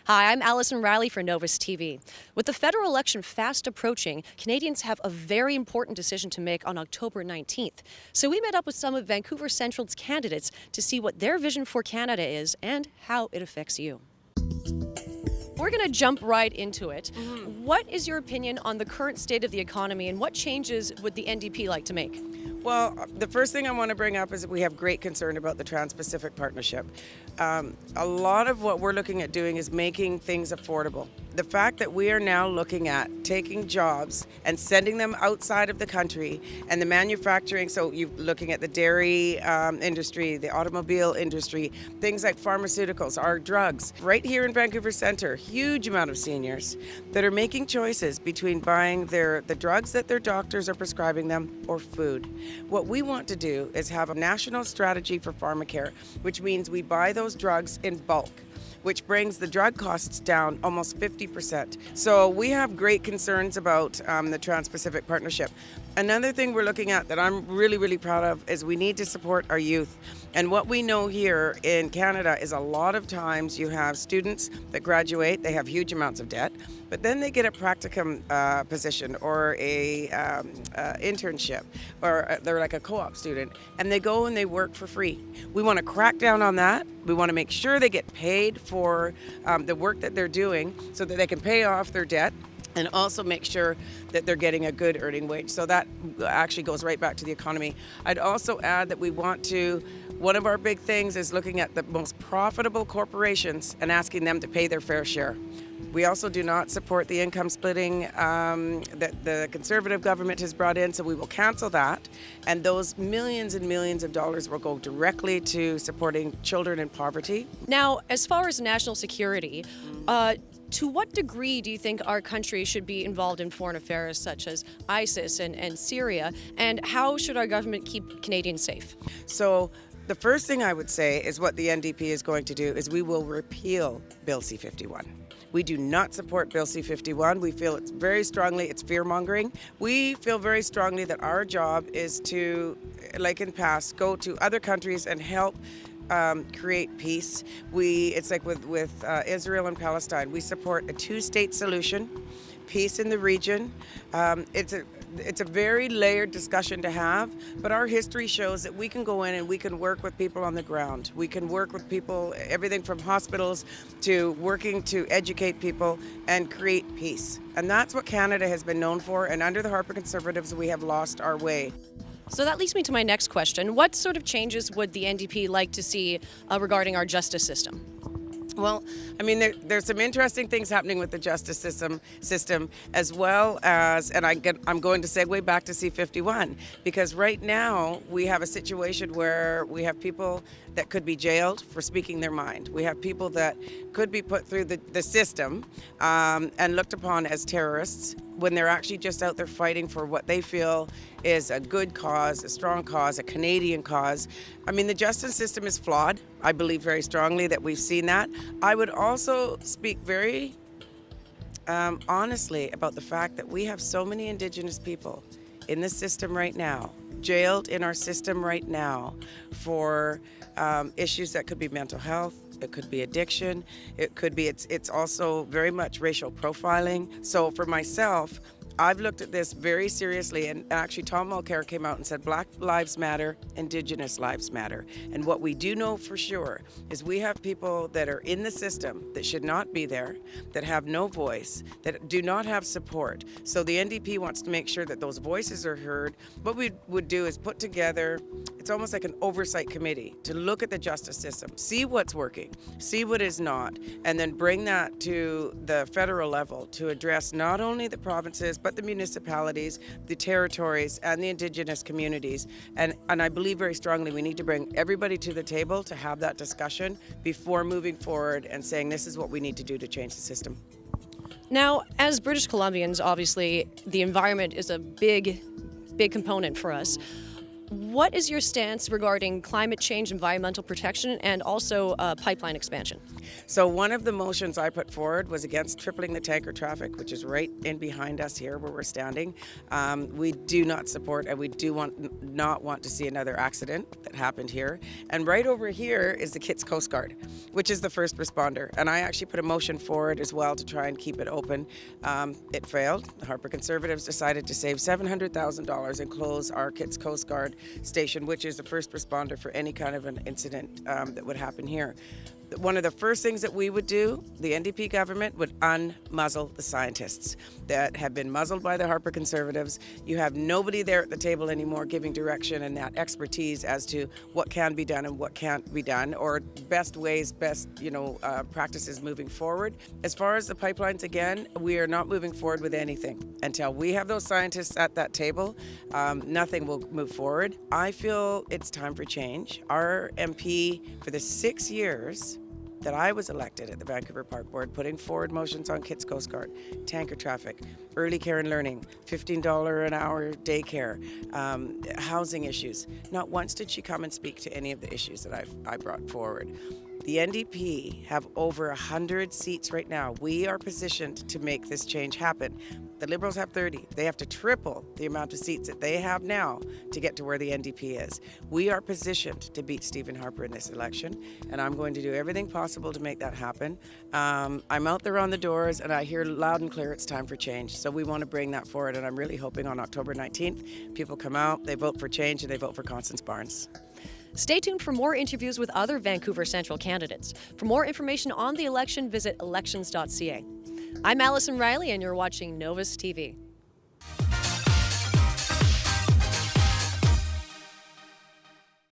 Hi, I'm Allison Riley for Novus TV. With the federal election fast approaching, Canadians have a very important decision to make on October 19th. So we met up with some of Vancouver Central's candidates to see what their vision for Canada is and how it affects you. We're going to jump right into it. What is your opinion on the current state of the economy and what changes would the NDP like to make? Well, the first thing I want to bring up is that we have great concern about the Trans-Pacific Partnership. A lot of what we're looking at doing is making things affordable. The fact that we are now looking at taking jobs and sending them outside of the country and the manufacturing, so you're looking at the dairy industry, the automobile industry, things like pharmaceuticals, our drugs. Right here in Vancouver Centre, huge amount of seniors that are making choices between buying the drugs that their doctors are prescribing them or food. What we want to do is have a national strategy for pharmacare, which means we buy those drugs in bulk, which brings the drug costs down almost 50%. So we have great concerns about the Trans-Pacific Partnership. Another thing we're looking at that I'm really, really proud of is we need to support our youth. And what we know here in Canada is a lot of times you have students that graduate, they have huge amounts of debt, but then they get a practicum position or a internship, or they're like a co-op student, and they go and they work for free. We want to crack down on that. We want to make sure they get paid for the work that they're doing so that they can pay off their debt, and also make sure that they're getting a good earning wage. So that actually goes right back to the economy. I'd also add that we want to, one of our big things is looking at the most profitable corporations and asking them to pay their fair share. We also do not support the income splitting that the Conservative government has brought in, so we will cancel that. And those millions and millions of dollars will go directly to supporting children in poverty. Now, as far as national security, to what degree do you think our country should be involved in foreign affairs such as ISIS and Syria, and how should our government keep Canadians safe? So the first thing I would say is what the NDP is going to do is we will repeal Bill C-51. We do not support Bill C-51. We feel it's very strongly, it's fear-mongering. We feel very strongly that our job is to, like in past, go to other countries and help create peace. It's like with Israel and Palestine. We support a two-state solution, peace in the region. It's a very layered discussion to have, but our history shows that we can go in and we can work with people on the ground. We can work with people, everything from hospitals to working to educate people and create peace. And that's what Canada has been known for, and under the Harper Conservatives, we have lost our way. So that leads me to my next question. What sort of changes would the NDP like to see regarding our justice system? Well, I mean, there's some interesting things happening with the justice system as well as, and I'm going to segue back to C-51, because right now we have a situation where we have people that could be jailed for speaking their mind. We have people that could be put through the system and looked upon as terrorists when they're actually just out there fighting for what they feel is a good cause, a strong cause, a Canadian cause. I mean, the justice system is flawed. I believe very strongly that we've seen that. I would also speak very honestly about the fact that we have so many Indigenous people in the system right now, jailed in our system right now for issues that could be mental health, it could be addiction, it could be, it's also very much racial profiling. So for myself, I've looked at this very seriously, and actually Tom Mulcair came out and said Black Lives Matter, Indigenous Lives Matter. And what we do know for sure is we have people that are in the system that should not be there, that have no voice, that do not have support. So the NDP wants to make sure that those voices are heard. What we would do is put together, it's almost like an oversight committee to look at the justice system, see what's working, see what is not, and then bring that to the federal level to address not only the provinces, but the municipalities, the territories, and the Indigenous communities. And I believe very strongly we need to bring everybody to the table to have that discussion before moving forward and saying this is what we need to do to change the system. Now, as British Columbians, obviously, the environment is a big component for us. What is your stance regarding climate change, environmental protection, and also pipeline expansion? So one of the motions I put forward was against tripling the tanker traffic, which is right in behind us here where we're standing. We do not support, and we do not want to see another accident that happened here. And right over here is the Kitts Coast Guard, which is the first responder. And I actually put a motion forward as well to try and keep it open. It failed. The Harper Conservatives decided to save $700,000 and close our Kitts Coast Guard station, which is the first responder for any kind of an incident that would happen here. One of the first things that we would do, the NDP government would unmuzzle the scientists that have been muzzled by the Harper Conservatives. You have nobody there at the table anymore giving direction and that expertise as to what can be done and what can't be done, or best ways, best practices moving forward. As far as the pipelines, again, we are not moving forward with anything until we have those scientists at that table. Nothing will move forward. I feel it's time for change. Our MP for the 6 years that I was elected at the Vancouver Park Board, putting forward motions on Kitts Coast Guard, tanker traffic, early care and learning, $15 an hour daycare, housing issues. Not once did she come and speak to any of the issues that I brought forward. The NDP have over 100 seats right now. We are positioned to make this change happen. The Liberals have 30. They have to triple the amount of seats that they have now to get to where the NDP is. We are positioned to beat Stephen Harper in this election, and I'm going to do everything possible to make that happen. I'm out there on the doors, and I hear loud and clear it's time for change. So we want to bring that forward, and I'm really hoping on October 19th, people come out, they vote for change, and they vote for Constance Barnes. Stay tuned for more interviews with other Vancouver Central candidates. For more information on the election, visit elections.ca. I'm Allison Riley, and you're watching Novus TV.